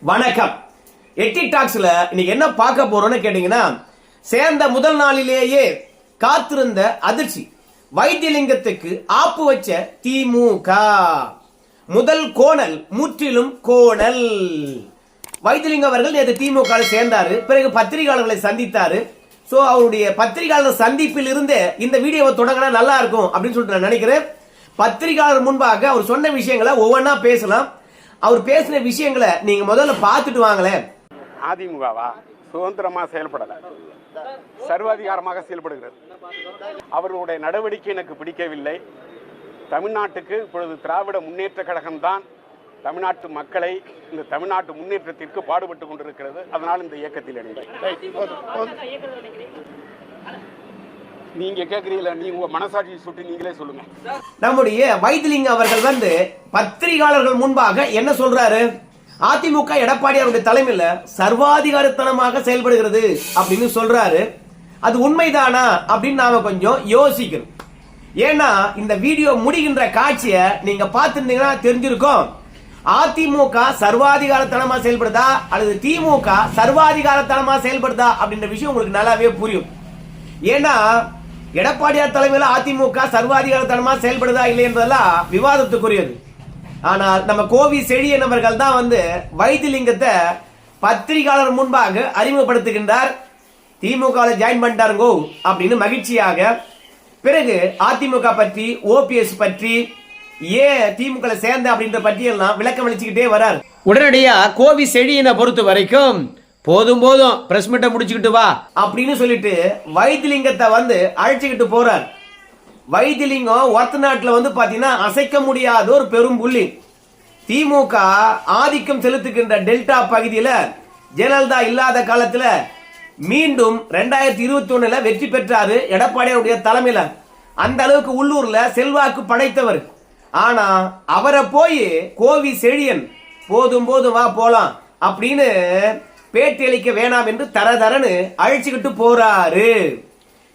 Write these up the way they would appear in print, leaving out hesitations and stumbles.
வணக்கம். எட்டி டாக்ஸ்ல இன்னைக்கு என்ன பார்க்க போறோம்னு கேட்டீங்கன்னா, சேர்ந்த முதல் நாளிலேயே காத்திருந்த அதிர்ச்சி. வைத்திலிங்கத்துக்கு ஆப்பு வச்ச திமுக. முதல் கோணல் முற்றிலும் கோணல். வைத்திலிங்கம் அவர்கள் நேற்று திமுக சேர்ந்தாரு. பிறகு பத்திரிகையாளர்களை சந்தித்தாரு. சோ அவருடைய பத்திரிகையாளர் சந்திப்பில் இருந்து இந்த வீடியோவை தொடங்கினா நல்லா இருக்கும் அப்படின்னு சொல்லிட்டு நான் நினைக்கிறேன். பத்திரிகையாளர் முன்பாக அவர் சொன்ன விஷயங்களை ஒவ்வொன்றா பேசலாம். அவர் பேசின விஷயங்களை நீங்க முதல்ல பார்த்துட்டு வாங்களேன். அதிமுகவா சுதந்திரமா செயல்படல, சர்வாதிகாரமாக செயல்படுகிறது. அவர்களுடைய நடவடிக்கை எனக்கு பிடிக்கவில்லை. தமிழ்நாட்டுக்கு இப்பொழுது திராவிட முன்னேற்ற கழகம் தான் தமிழ்நாட்டு மக்களை இந்த தமிழ்நாட்டு முன்னேற்றத்திற்கு பாடுபட்டு கொண்டிருக்கிறது. அதனால் இந்த இயக்கத்தில் நீங்க கேக்குறீங்களா? நீங்க உங்க மனசாட்சியை சுட்டி நீங்களே சொல்லுங்க. நம்முடைய வைத்திலிங்கம் அவர்கள் பத்திரிகையாளர்கள் முன்பாக என்ன சொல்றாரு? அதிமுக எடப்பாடி அவருடைய தலைமையில சர்வாதிகாரத்தனமாக செயல்படுகிறது அப்படின்னு சொல்றாரு. அது உண்மைதானா அப்படின்னு நாம கொஞ்சம் யோசிக்கணும். ஏன்னா இந்த வீடியோ முடிகின்ற காட்சியை நீங்க பார்த்திருந்தீங்கன்னா தெரிஞ்சிருக்கும். அதிமுக சர்வாதிகாரத்தனமா செயல்படுதா அல்லது திமுக சர்வாதிகாரத்தனமா செயல்படுதா அப்படின்ற விஷயம் உங்களுக்கு நல்லாவே புரியும். ஏன்னா எடப்பாடியார் தலைமையில் அதிமுக சர்வாதிகாரத்தனமா செயல்படுதா இல்லை என்பதெல்லாம் விவாதத்துக்குரியது. ஆனால் நம்ம கோவி செழியன் அவர்கள் தான் வைத்திலிங்கத்தை பத்திரிகையாளர் முன்பாக அறிமுகப்படுத்துகின்றார். திமுக ஜாயின் பண்ணிட்டாருங்கோ அப்படின்னு மகிழ்ச்சியாக. பிறகு அதிமுக பற்றி, ஓபிஎஸ் பற்றி, ஏன் திமுக சேர்ந்த அப்படின்ற பற்றியெல்லாம் விளக்கம் அளிச்சுக்கிட்டே வரார். உடனடியா கோவி செழியனை பொறுத்த வரைக்கும் போதும் போதும் பிரஸ் மீட்டை முடிச்சுக்கிட்டு வா அப்படின்னு சொல்லிட்டு வைத்திலிங்கத்தை அழைச்சுக்கிட்டு போறார். வைத்திலிங்கம் ஒர்த்த நாட்டில் பாத்தீங்கன்னா அசைக்க முடியாத ஒரு பெரும் புள்ளி. திமுக ஆதிக்கம் செலுத்துகின்ற டெல்டா பகுதியில் ஜெயலலிதா இல்லாத காலத்துல மீண்டும் 2021 வெற்றி பெற்றாரு எடப்பாடியாருடைய தலைமையில. அந்த அளவுக்கு உள்ளூர்ல செல்வாக்கு படைத்தவர். ஆனா அவரை போய் கோவி செழியன் போதும் போதும் வா போலாம் அப்படின்னு பேட்டி அளிக்க வேணாம் என்று தரதரன்னு அழைச்சுக்கிட்டு போறாரு.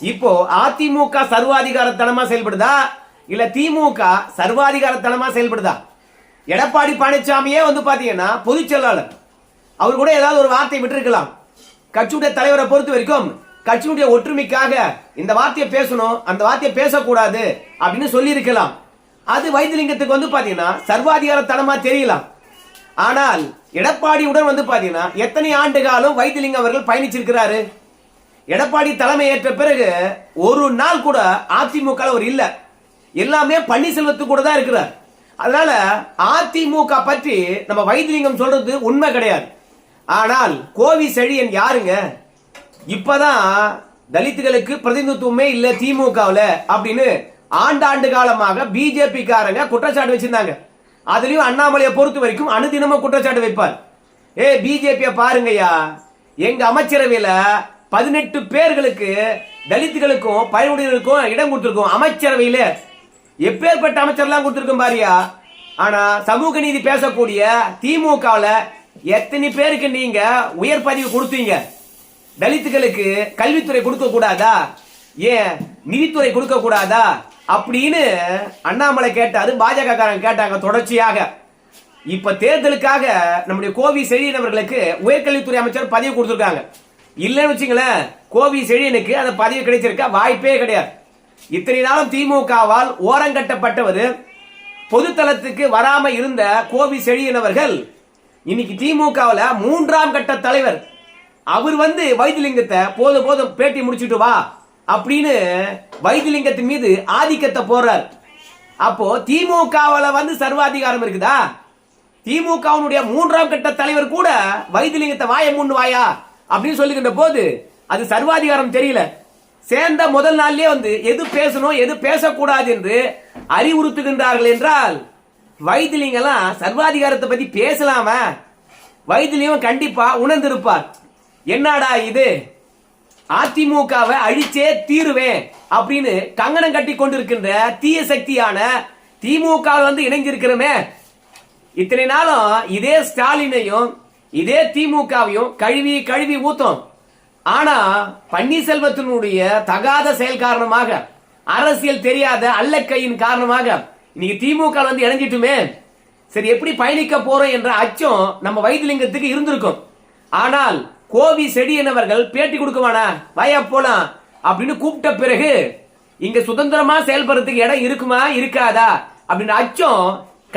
இப்போ அதிமுக சர்வாதிகாரத்தனமா செயல்படுதா இல்ல திமுக சர்வாதிகாரத்தனமா செயல்படுதா? எடப்பாடி பழனிசாமியே பாத்தீங்கன்னா பொதுச் செயலாளர். அவர் கூட ஏதாவது ஒரு வார்த்தை விட்டுருக்கலாம். கட்சியுடைய தலைவரை பொறுத்த வரைக்கும் கட்சியுடைய ஒற்றுமைக்காக இந்த வார்த்தையை பேசணும், அந்த வார்த்தையை பேசக்கூடாது அப்படின்னு சொல்லி இருக்கலாம். அது வைத்திலிங்கத்துக்கு பாத்தீங்கன்னா சர்வாதிகாரத்தனமா தெரியலாம். ஆனால் எடப்பாடியுடன் பாத்தீங்கன்னா எத்தனை ஆண்டு காலம் வைத்திலிங்கம் அவர்கள் பயணிச்சிருக்கிறாரு. எடப்பாடி தலைமை ஏற்ற பிறகு ஒரு நாள் கூட அதிமுக ஒரு இல்ல, எல்லாமே பன்னீர்செல்வத்து கூட தான் இருக்கிறார். அதனால அதிமுக பற்றி நம்ம வைத்திலிங்கம் சொல்றது உண்மை கிடையாது. ஆனால் கோவி செழியன் யாருங்க? இப்பதான் தலித்துகளுக்கு பிரதிநிதித்துவமே இல்ல திமுகவுல அப்படின்னு ஆண்டாண்டு காலமாக பிஜேபி காரங்க குற்றச்சாட்டு வச்சிருந்தாங்க. அதுலயும் அண்ணாமலையை பொறுத்த வரைக்கும் அனுதினமும் குற்றச்சாட்டு வைப்பார். பிஜேபியை பாருங்கய்யா, எங்க அமைச்சரவையில 18 பேர்களுக்கு தலித்துகளுக்கும் பயனுடையர்களுக்கும் இடம் கொடுத்திருக்கோம். அமைச்சரவையில எப்பேற்பட்ட அமைச்சர்லாம் கொடுத்திருக்கும் பாரியா. ஆனா சமூக நீதி பேசக்கூடிய திமுகவுல எத்தனை பேருக்கு நீங்க உயர் பதவி கொடுத்தீங்க? தலித்துகளுக்கு கல்வித்துறை கொடுக்க கூடாதா? ஏன் நிதித்துறை கொடுக்க கூடாதா அப்படின்னு அண்ணாமலை கேட்டாரு. பாஜக காரங்க கேட்டாங்க தொடர்ச்சியாக. இப்ப தேர்தலுக்காக நம்முடைய கோவி செழியன் அவர்களுக்கு உயர்கல்வித்துறை அமைச்சர் பதவி கொடுத்திருக்காங்க. இல்லன்னு வச்சுங்களேன், கோவி செழியனுக்கு அந்த பதவி கிடைச்சிருக்க வாய்ப்பே கிடையாது. இத்தனை நாளும் திமுகவால் ஓரங்கட்டப்பட்டவர், பொதுத்தளத்துக்கு வராம இருந்த கோவி செழியன் அவர்கள் இன்னைக்கு திமுகவில் 3ஆம் கட்ட தலைவர். அவர் வைத்திலிங்கத்தை போதும் போதும் பேட்டி முடிச்சுட்டு வா அப்படின்னு வைத்திலிங்கத்தின் மீது ஆதிக்கத்தை போறார். அப்போ திமுகவில் சர்வாதிகாரம் இருக்குதா? திமுகவுடைய 3ஆம் கட்ட தலைவர் கூட வைத்திலிங்கத்தை வாய முன்னு வாயா அப்படின்னு சொல்லுகின்ற போது அது சர்வாதிகாரம் தெரியல. சேர்ந்த முதல் நாள்லயே எது பேசணும் எது பேசக்கூடாது என்று அறிவுறுத்துகின்றார்கள் என்றால் வைத்திலிங்கெல்லாம் சர்வாதிகாரத்தை பத்தி பேசலாமா? வைத்திலிங்கம் கண்டிப்பா உணர்ந்திருப்பார். என்னடா இது, அதிமுகவை அழிச்சே தீருவேன் அப்படின்னு கங்கணம் கட்டி கொண்டிருக்கின்ற தீய சக்தியான திமுக இணைஞ்சிருக்கிறோமே. இத்தனை நாளும் இதே ஸ்டாலினையும் இதே திமுகவையும் கழுவி கழுவி ஊத்தோம். ஆனா பன்னீர்செல்வத்தினுடைய தகாத செயல் காரணமாக, அரசியல் தெரியாத அல்லக்கையின் காரணமாக இன்னைக்கு திமுக இணைஞ்சிட்டுமே. சரி எப்படி பயணிக்க போறோம் என்ற அச்சம் நம்ம வைத்திலிங்கத்துக்கு இருந்திருக்கும். ஆனால் கோவி செடியன் அவர்கள் பேட்டி கொடுக்குவானா, வாயா போலாம் அப்படின்னு கூப்பிட்ட பிறகு இங்க சுதந்திரமா செயல்படுறதுக்கு இடம் இருக்குமா இருக்காதா அப்படின்னு அச்சம்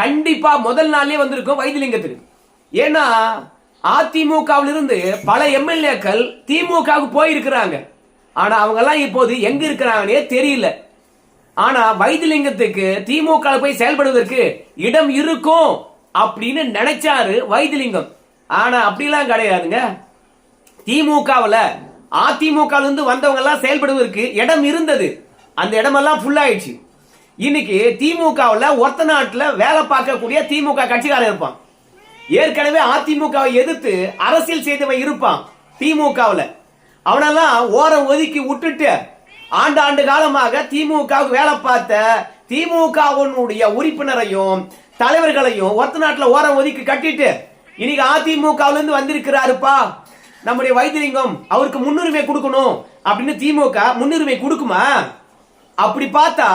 கண்டிப்பா முதல் நாள்லயே வந்திருக்கும் வைத்திலிங்கத்துக்கு. ஏன்னா அதிமுகவில் இருந்து பல எம்எல்ஏக்கள் திமுகவுக்கு போயிருக்கிறாங்க. ஆனா அவங்க எல்லாம் இப்போது எங்க இருக்கிறாங்கன்னே தெரியல. ஆனா வைத்திலிங்கத்துக்கு திமுக போய் செயல்படுவதற்கு இடம் இருக்கும் அப்படின்னு நினைச்சாரு வைத்திலிங்கம். ஆனா அப்படிலாம் கிடையாதுங்க. திமுகவுல அதிமுக இருந்து வந்தவங்க எல்லாம் செயல்படுவதற்கு இடம் இருந்தது. அந்த இடமெல்லாம் ஃபுல் ஆயிடுச்சு. இன்னைக்கு திமுகவுல ஒத்த நாட்டுல வேலை பார்க்கக்கூடிய திமுக கட்சிக்காரன் இருப்பான். ஏற்கனவே அதிமுகவை எதிர்த்து அரசியல் செய்தவன் இருப்பான் திமுகவுல. அவனெல்லாம் ஓரம் ஒதுக்கி விட்டுட்டு ஆண்டாண்டு காலமாக திமுகவுக்கு வேலை பார்த்த திமுகவுடைய உறுப்பினரையும் தலைவர்களையும் ஒத்த நாட்டுல ஓரம் ஒதுக்கி கட்டிட்டு இன்னைக்கு அதிமுகவுல இருந்து வந்திருக்கிறாருப்பா நம்முடைய வைத்திலிங்கம், அவருக்கு முன்னுரிமை கொடுக்கணும் அப்படின்னு திமுக முன்னுரிமை கொடுக்குமா? அப்படி பார்த்தா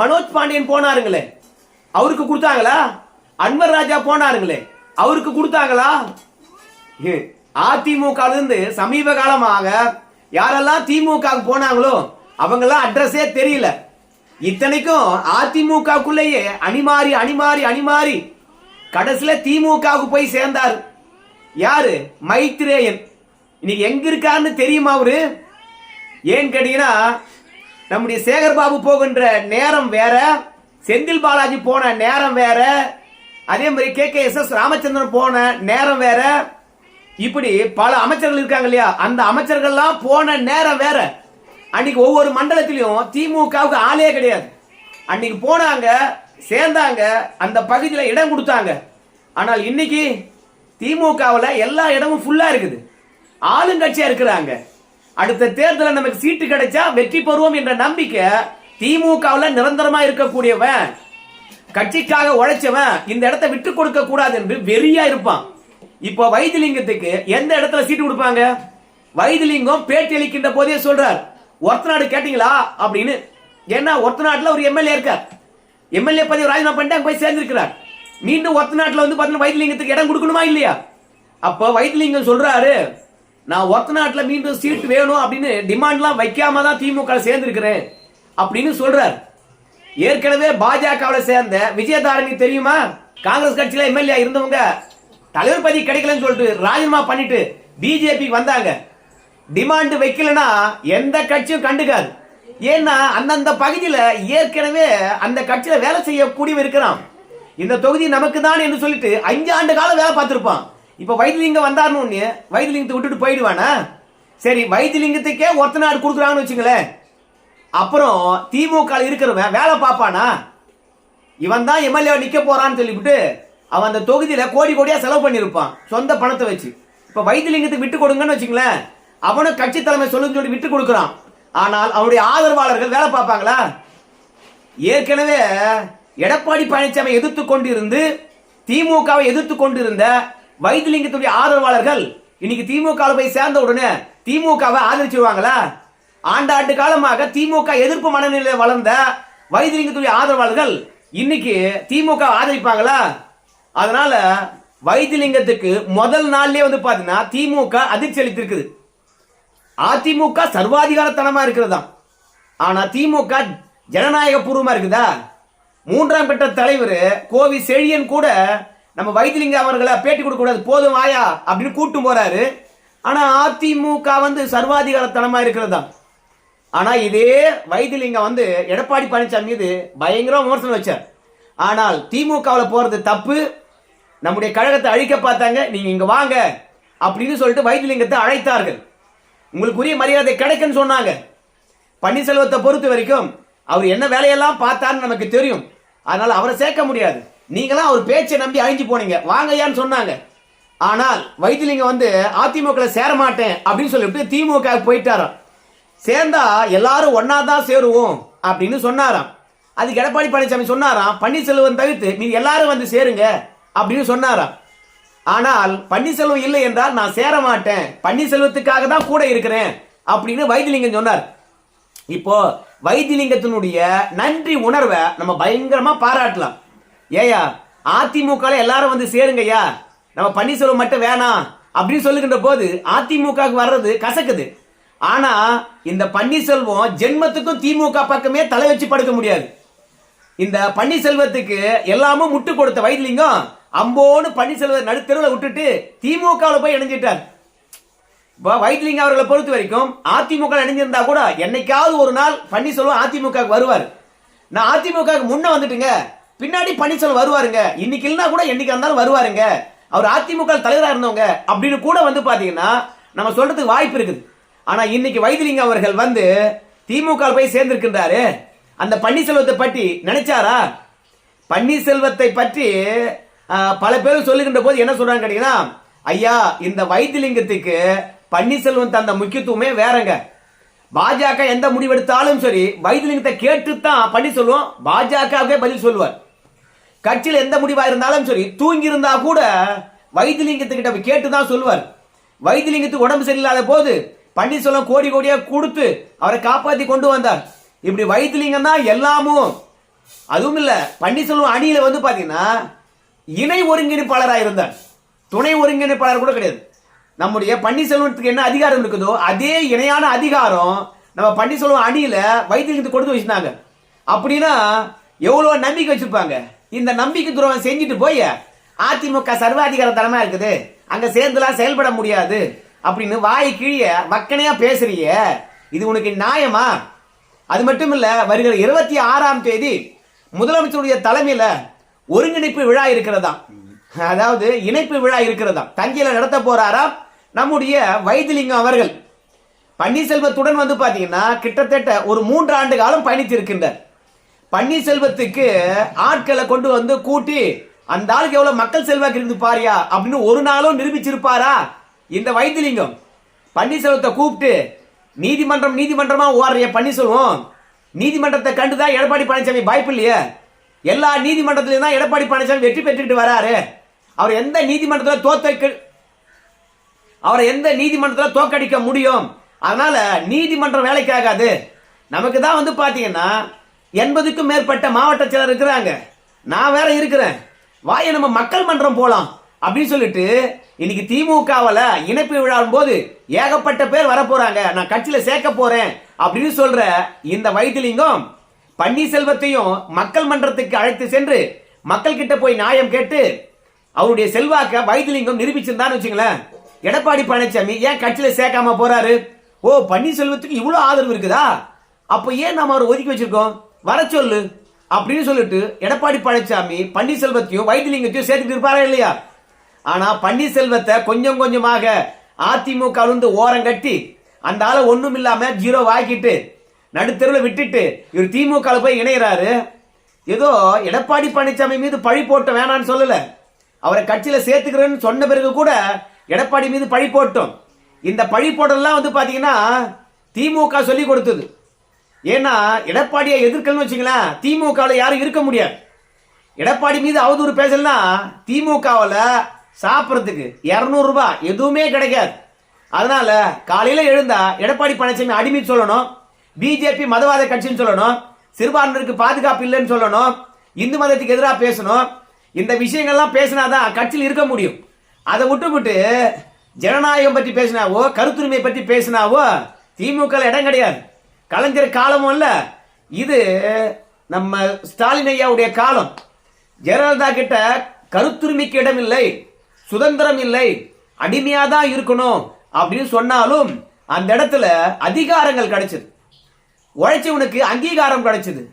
மனோஜ் பாண்டியன் போனாருங்களே, அவருக்கு கொடுத்தாங்களா? அன்வர் ராஜா போனாருங்களே, அவருக்கு கொடுத்தாங்களா? அதிமுக இருந்து சமீப காலமாக யாரெல்லாம் திமுக போனாங்களோ அவங்கெல்லாம் அட்ரஸே தெரியல. இத்தனைக்கும் அதிமுகக்குள்ளேயே அணிமாறி அணிமாறி அணிமாறி கடைசியில திமுகவுக்கு போய் சேர்ந்தார். யாரு? மைத்ரேயன். இன்னைக்கு எங்க இருக்காருன்னு தெரியுமா அவரு? ஏன் கேட்டீங்கன்னா நம்முடைய சேகர் பாபு போகின்ற நேரம் வேற, செந்தில் பாலாஜி போன நேரம் வேற, அதே மாதிரி KKSS ராமச்சந்திரன் போன நேரம் வேற, இப்படி பல அமைச்சர்கள் இருக்காங்க இல்லையா, அந்த அமைச்சர்கள்லாம் போன நேரம் வேற. அன்னைக்கு ஒவ்வொரு மண்டலத்திலையும் திமுகவுக்கு ஆளே கிடையாது. அன்னைக்கு போனாங்க, சேர்ந்தாங்க, அந்த பகுதியில் இடம் கொடுத்தாங்க. ஆனால் இன்னைக்கு திமுகவில் எல்லா இடமும் ஃபுல்லா இருக்குது, ஆளுங்கட்சியா இருக்கிறாங்க. அடுத்த தேர்தலில் நமக்கு சீட்டு கிடைச்சா வெற்றி பெறுவோம் என்ற நம்பிக்கை திமுகவில் நிரந்தரமா இருக்கக்கூடியவன், கட்சிக்காக உழைச்சவன் இந்த இடத்தை விட்டு கொடுக்க கூடாது என்று வெறியா இருப்பான். இப்போ வைத்திலிங்கத்துக்கு எந்த இடத்துல சீட்டு கொடுப்பாங்க? வைத்திலிங்கம் பேட்டி அளிக்கின்ற போதே சொல்றார், ஒருத்த நாடு கேட்டீங்களா அப்படின்னு. ஏன்னா ஒருத்த நாட்டுல ஒரு எம்எல்ஏ இருக்கார், எம்எல்ஏ பதவி ராஜினாமா பண்ணிட்டு அங்க போய் சேர்ந்திருக்கிறார். மீண்டும் ஒருத்த நாட்டுல வந்து பாத்தீங்கன்னா வைத்திலிங்கத்துக்கு இடம் கொடுக்கணுமா இல்லையா? அப்ப வைத்திலிங்கம் சொல்றாரு, நான் ஒருத்த நாட்டுல மீண்டும் சீட் வேணும் அப்படின்னு டிமாண்ட்லாம் வைக்காம தான் திமுக சேர்ந்திருக்கிறேன் அப்படின்னு சொல்றார். ஏற்கனவே பாஜகவில் சேர்ந்த விஜயதாரணி தெரியுமா? காங்கிரஸ் கட்சியில எம்எல்ஏ இருந்தவங்க தலைவர் பதவி கிடைக்கலன்னு சொல்லிட்டு ராஜினாமா பண்ணிட்டு பிஜேபி வந்தாங்க. டிமாண்ட் வைக்கலனா எந்த கட்சியும் கண்டுக்காது. ஏன்னா அந்தந்த பகுதியில் ஏற்கனவே அந்த கட்சியில வேலை செய்யக்கூடியவன் இருக்கிறான். இந்த தொகுதி நமக்கு தான் என்று சொல்லிட்டு 5 ஆண்டு காலம் வேலை பார்த்திருப்பான். இப்ப வைத்திலிங்கம் வந்தாருன்னு வைத்திலிங்கத்தை விட்டுட்டு போயிடுவானா? சரி, வைத்திலிங்கத்துக்கே ஒருத்த நாடு கொடுக்குறாங்கன்னு வச்சுங்களேன், அப்புறம் திமுக இருக்கிறவன் வேலை பார்ப்பானா? இவன் தான் எம்எல்ஏ நிக்க போறான்னு சொல்லிவிட்டு அவன் அந்த தொகுதியில கோடி கோடியா செலவு பண்ணிருப்பான் சொந்த பணத்தை வச்சு. இப்ப வைத்திலிங்கத்துக்கு விட்டு கொடுங்கன்னு வச்சுங்களேன், அவனும் கட்சி தலைமை சொல்லுன்னு சொல்லி விட்டு கொடுக்குறான். ஆனால் அவனுடைய ஆதரவாளர்கள் வேலை பார்ப்பாங்களா? ஏற்கனவே எடப்பாடி பழனிசாமி எதிர்த்து கொண்டிருந்து திமுகவை எதிர்த்து கொண்டிருந்த வைத்திலிங்கத்துடைய ஆதரவாளர்கள் இன்னைக்கு திமுக போய் சேர்ந்த உடனே திமுகவை ஆதரிச்சுவாங்களா? ஆண்டாண்டு காலமாக திமுக எதிர்ப்பு மனநிலையில் வளர்ந்த வைத்திலிங்கத்துடைய ஆதரவாளர்கள் இன்னைக்கு திமுக ஆதரிப்பாங்களா? அதனால வைத்திலிங்கத்துக்கு முதல் நாள்லயே வந்து பாத்தீங்கன்னா திமுக அதிர்ச்சி அளித்திருக்குது. அதிமுக சர்வாதிகாரத்தனமா இருக்கிறதா, ஆனா திமுக ஜனநாயக பூர்வமா இருக்குதா? 3ஆம் கட்ட தலைவர் கோவி செழியன் கூட நம்ம வைத்திலிங்க அவர்களை பேட்டி கொடுக்க கூடாது, போதும் ஆயா அப்படின்னு கூட்டு போறாரு. ஆனா அதிமுக வந்து சர்வாதிகாரத்தனமா இருக்கிறதா. ஆனா இதே வைத்திலிங்கம் வந்து எடப்பாடி பழனிசாமி மீது பயங்கர விமர்சனம் வச்சார். ஆனால் திமுகவில் போறது தப்பு, நம்முடைய கழகத்தை அழிக்க பார்த்தாங்க, நீங்க இங்க வாங்க அப்படின்னு சொல்லிட்டு வைத்திலிங்கத்தை அழைத்தார்கள். உங்களுக்கு உரிய மரியாதை கிடைக்குன்னு சொன்னாங்க. பன்னீர்செல்வத்தை பொறுத்த வரைக்கும் அவர் என்ன வேலையெல்லாம் பார்த்தாருன்னு நமக்கு தெரியும். அதனால அவரை சேர்க்க முடியாது. நீங்களாம் அவர் பேச்சை நம்பி அழிஞ்சு போனீங்க, வாங்கயான்னு சொன்னாங்க. ஆனால் வைத்திலிங்கம் வந்து அதிமுக சேர மாட்டேன் அப்படின்னு சொல்லிட்டு திமுக போயிட்டாராம். சேர்ந்தா எல்லாரும் ஒன்னாதான் சேருவோம் அப்படின்னு சொன்னாராம். அதுக்கு எடப்பாடி பழனிசாமி சொன்னாராம், பன்னீர்செல்வம் தவிர்த்து நீ எல்லாரும் வந்து சேருங்க அப்படின்னு சொன்னாராம். ஆனால் பன்னீர்செல்வம் இல்லை என்றால் நான் சேர மாட்டேன், பன்னீர்செல்வத்துக்காக தான் கூட இருக்கிறேன் அப்படின்னு வைத்திலிங்கம் சொன்னார். இப்போ வைத்திலிங்கத்தினுடைய நன்றி உணர்வை நம்ம பயங்கரமா பாராட்டலாம். ஏயா அதிமுக எல்லாரும் வந்து சேருங்கய்யா, நம்ம பன்னீர்செல்வம் மட்டும் வேணாம் அப்படின்னு சொல்லுகின்ற போது அதிமுக வர்றது கசக்குது. ஆனா இந்த பன்னீர்செல்வம் ஜென்மத்துக்கும் திமுக பக்கமே தலை வச்சு படுக்க முடியாது. இந்த பன்னீர்செல்வத்துக்கு எல்லாமும் முட்டு கொடுத்த வைத்திலிங்கம் அம்போன்னு பன்னீர்செல்வம் நடுத்தெருவில் விட்டுட்டு திமுகவில் போய் இணைஞ்சிட்டார். வைத்திலிங்கம் அவர்களை பொறுத்த வரைக்கும் அதிமுக இணைஞ்சிருந்தா கூட என்னைக்காவது ஒரு நாள் பன்னீர்செல்வம் அதிமுக வருவார். நான் அதிமுக முன்ன வந்துட்டுங்க, பின்னாடி பன்னீர்செல்வம் வருவாருங்க, இன்னைக்கு இல்லைன்னா கூட என்னைக்கு இருந்தாலும் வருவாருங்க, அவர் அதிமுக தலைவராக இருந்தவங்க அப்படின்னு கூட வந்து பாத்தீங்கன்னா நம்ம சொல்றதுக்கு வாய்ப்பு இருக்குது. ஆனா இன்னைக்கு வைத்திலிங்கம் அவர்கள் வந்து திமுக போய் சேர்ந்திருக்கின்றாரு. அந்த பன்னீர்செல்வத்தை பற்றி நினைச்சாரா? பன்னீர்செல்வத்தை பற்றி பல பேரும் சொல்லுகின்ற போது என்ன சொல்றாங்க கேட்டீங்கன்னா, ஐயா இந்த வைத்திலிங்கத்துக்கு பன்னீர்செல்வம் தந்த முக்கியத்துவமே வேறங்க. பாஜக எந்த முடிவெடுத்தாலும் சரி வைத்திலிங்கத்தை கேட்டுத்தான் பன்னீர்செல்வம் பாஜகவே பதில் சொல்லுவார். கட்சியில் எந்த முடிவா இருந்தாலும் சரி தூங்கி இருந்தா கூட வைத்திலிங்கத்துக்கிட்ட கேட்டுதான் சொல்லுவார். வைத்திலிங்கத்துக்கு உடம்பு சரியில்லாத போது பன்னீர்செல்வம் கோடி கோடியா கொடுத்து அவரை காப்பாற்றி கொண்டு வந்தார். இப்படி வைத்திலிங்கம் தான் எல்லாமும். அதுவும் இல்ல, பன்னீர்செல்வம் அணியில வந்து பாத்தீங்கன்னா இணை ஒருங்கிணைப்பாளராக இருந்தார், துணை ஒருங்கிணைப்பாளர் கூட கிடையாது. நம்முடைய பன்னீர்செல்வத்துக்கு என்ன அதிகாரம் இருக்குதோ அதே இணையான அதிகாரம் நம்ம பன்னீர்செல்வம் அணியில வைத்திலிங்கத்துக்கு கொடுத்து வச்சிருந்தாங்க. அப்படின்னா எவ்வளவு நம்பிக்கை வச்சிருப்பாங்க. இந்த நம்பிக்கை துரோகம் செஞ்சுட்டு போய் அதிமுக சர்வாதிகார தனமா இருக்குது, அங்க சேர்ந்துலாம் செயல்பட முடியாது அப்படின்னு வாய் கீழிய வக்கனையா பேசுறிய, இது உனக்கு நியாயமா? அது மட்டும் இல்ல, வருகிற 26ஆம் தேதி முதலமைச்சருடைய தலைமையில ஒருங்கிணைப்பு விழா இருக்கிறதா, அதாவது இணைப்பு விழா இருக்கிறதா, தங்கியில நடத்த போறாராம் நம்முடைய வைத்திலிங்கம் அவர்கள். பன்னீர்செல்வத்துடன் வந்து பாத்தீங்கன்னா கிட்டத்தட்ட ஒரு 3 ஆண்டு காலம் பயணித்திருக்கின்றார். பன்னீர்செல்வத்துக்கு ஆட்களை கொண்டு வந்து கூட்டி அந்த ஆளுக்கு எவ்வளவு மக்கள் செல்வாக்கு இருந்து பாரியா அப்படின்னு ஒரு நாளும் நிரூபிச்சிருப்பாரா இந்த வைத்திலிங்கம்? பன்னீர்செல்வத்தை கூப்பிட்டு நீதிமன்றமா ஓடுற பன்னீர்செல்வம் நீதிமன்றத்தை கண்டுதான் எடப்பாடி பழனிசாமி வாய்ப்பு இல்லையே. எல்லா நீதிமன்றத்திலும் தான் எடப்பாடி பழனிசாமி வெற்றி பெற்றுட்டு வராரு. அவர் எந்த நீதிமன்றத்தில் தோற்கடிக்க முடியும்? அதனால நீதிமன்றம் வேலைக்கு ஆகாது. நமக்கு தான் வந்து பாத்தீங்கன்னா 80க்கும் மேற்பட்ட மாவட்ட செயலர் இருக்கிறாங்க, நான் வேற இருக்கிறேன், வாய நம்ம மக்கள் மன்றம் போலாம் அப்படின்னு சொல்லிட்டு இன்னைக்கு திமுகவில் இணைப்பு விழாவும் போது ஏகப்பட்ட பேர் வர போறாங்க, நான் கட்சியில சேர்க்க போறேன் அப்படின்னு சொல்ற இந்த வைத்திலிங்கம் பன்னீர்செல்வத்தையும் மக்கள் மன்றத்துக்கு அழைத்து சென்று மக்கள் கிட்ட போய் நியாயம் கேட்டு அவருடைய செல்வாக்க வைத்திலிங்கம் நிரூபிச்சிருந்தான்னு வச்சுங்களேன். எடப்பாடி பழனிசாமி ஏன் கட்சியில சேர்க்காம போறாரு? ஓ, பன்னீர்செல்வத்துக்கு இவ்வளவு ஆதரவு இருக்குதா, அப்ப ஏன் நாம அவரை ஒதுக்கி வச்சிருக்கோம், வர சொல்லு அப்படின்னு சொல்லிட்டு எடப்பாடி பழனிசாமி பன்னீர்செல்வத்தையும் வைத்திலிங்கத்தையும் சேர்த்துட்டு இருப்பாரா இல்லையா? ஆனா பன்னீர்செல்வத்தை கொஞ்சம் கொஞ்சமாக அதிமுக ஓரம் கட்டி அந்த ஆளை ஒண்ணும் இல்லாம ஜீரோ ஆக்கிட்டு நடுத்தருவில் விட்டுட்டு இவர் திமுக போய் இணைகிறாரு. ஏதோ எடப்பாடி பழனிசாமி மீது பழி போட்ட வேணான்னு சொல்லல, அவரை கட்சியில சேர்த்துக்கிறேன்னு சொன்ன பிறகு கூட எடப்பாடி மீது பழி போட்டோம். இந்த பழி போட்டதெல்லாம் வந்து பாத்தீங்கன்னா திமுக சொல்லி கொடுத்தது. ஏன்னா எடப்பாடியை எதிர்க்கணும்னு வச்சுங்களேன், திமுகவில் யாரும் இருக்க முடியாது. எடப்பாடி மீது அவதூறு பேசலன்னா திமுகவில் சாப்பிட்றதுக்கு 200 ரூபாய் எதுவுமே கிடைக்காது. அதனால காலையில எழுந்தா எடப்பாடி பழனிசாமி அடிமை சொல்லணும், பிஜேபி மதவாத கட்சின்னு சொல்லணும், சிறுபான்மையினருக்கு பாதுகாப்பு இல்லைன்னு சொல்லணும், இந்து மதத்துக்கு எதிராக பேசணும். இந்த விஷயங்கள்லாம் பேசினாதான் கட்சியில் இருக்க முடியும். அதை விட்டு ஜனநாயகம் பற்றி பேசினாவோ கருத்துரிமை பற்றி பேசினாவோ திமுக இடம் கிடையாது. கலைஞர் காலமும் இல்ல, இது நம்ம ஸ்டாலின் ஐயாவுடைய காலம். ஜெயலலிதா கிட்ட கருத்துரிமைக்கு இடம் இல்லை, சுதந்திரம் இல்லை, அடிமையாதான் இருக்கணும் அப்படின்னு சொன்னாலும் அந்த இடத்துல அதிகாரங்கள் கிடைச்சது, உழைச்சவனுக்கு அங்கீகாரம் கிடைச்சது.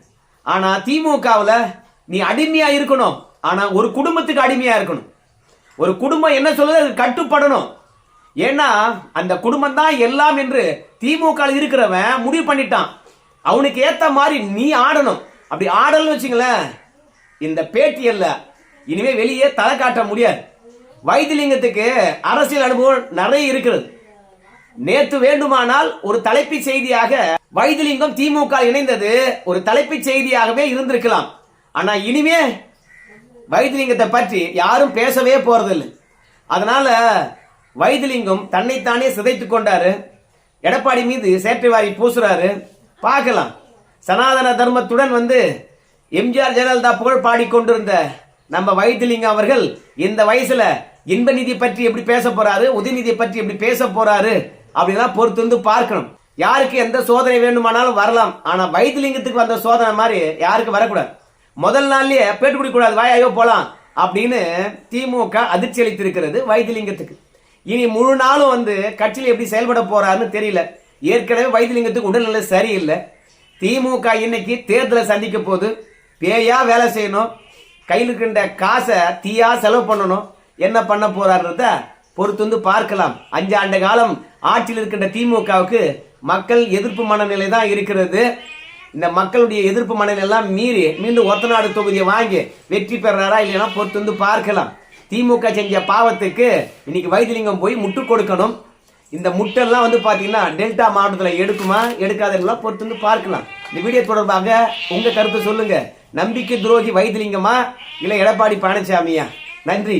ஆனா திமுகவில் நீ அடிமையா இருக்கணும், ஆனா ஒரு குடும்பத்துக்கு அடிமையா இருக்கணும். ஒரு குடும்பம் என்ன சொல்லுது அது கட்டுப்படணும். ஏன்னா அந்த குடும்பம் தான் எல்லாம் என்று திமுக இருக்கிறவன் முடிவு பண்ணிட்டான். அவனுக்கு ஏத்த மாதிரி நீ ஆடணும். அப்படி ஆடலன்னு வச்சுங்களேன், இந்த பேட்டியல்ல இனிமே வெளியே தலை காட்ட முடியாது. வைத்திலிங்கத்துக்கு அரசியல் அனுபவம் நிறைய இருக்கிறது. நேற்று வேண்டுமானால் ஒரு தலைப்பு செய்தியாக வைத்திலிங்கம் திமுக இணைந்தது ஒரு தலைப்பு செய்தியாகவே இருந்திருக்கலாம். ஆனா இனிமே வைத்திலிங்கத்தை பற்றி யாரும் பேசவே போறதில்லை. அதனால வைத்திலிங்கம் தன்னைத்தானே சிதைத்துக் கொண்டாரு. எடப்பாடி மீது சேற்றை வாரி பூசுறாரு. பார்க்கலாம், சனாதன தர்மத்துடன் எம்ஜிஆர் ஜெயலலிதா புகழ் பாடிக்கொண்டிருந்த நம்ம வைத்திலிங்கம் அவர்கள் இந்த வயசுல இன்ப நிதி பற்றி எப்படி பேச போறாரு, உதயநிதியை பற்றி எப்படி பேச போறாரு அப்படிலாம் பொறுத்து வந்து பார்க்கணும். யாருக்கு எந்த சோதனை வேண்டுமானாலும் வரலாம், ஆனா வைத்திலிங்கத்துக்கு வந்த சோதனை மாதிரி யாருக்கு வரக்கூடாது. முதல் நாள்லயே பேட்டு குடிக்கூடாது, வாயோ போலாம் அப்படின்னு திமுக அதிர்ச்சி அளித்திருக்கிறது வைத்திலிங்கத்துக்கு. இனி முழு நாளும் வந்து கட்சியில் எப்படி செயல்பட போறாருன்னு தெரியல. ஏற்கனவே வைத்திலிங்கத்துக்கு உடல்நிலை சரியில்லை. திமுக இன்னைக்கு தேர்தலை சந்திக்க போது பேயா வேலை செய்யணும், கையில் இருக்கின்ற காசை தீயா செலவு பண்ணணும். என்ன பண்ண போறாருன்றத பொறுத்து வந்து பார்க்கலாம். 5 ஆண்டு காலம் ஆட்சியில் இருக்கின்ற திமுகவுக்கு மக்கள் எதிர்ப்பு மனநிலை தான் இருக்கிறது. இந்த மக்களுடைய எதிர்ப்பு மனநிலை எல்லாம் மீறி மீண்டும் ஒத்தநாடு தொகுதியை வாங்கி வெற்றி பெறாரா இல்லையா பொறுத்து வந்து பார்க்கலாம். திமுக செஞ்ச பாவத்துக்கு இன்னைக்கு வைத்திலிங்கம் போய் முட்டு கொடுக்கணும். இந்த முட்டெல்லாம் வந்து பாத்தீங்கன்னா டெல்டா மாவட்டத்தில் எடுக்குமா எடுக்காதெல்லாம் பொறுத்து வந்து பார்க்கலாம். இந்த வீடியோ தொடர்பாக உங்க கருத்து சொல்லுங்க. நம்பிக்கை துரோகி வைத்திலிங்கமா இல்ல எடப்பாடி பழனிசாமியா? நன்றி.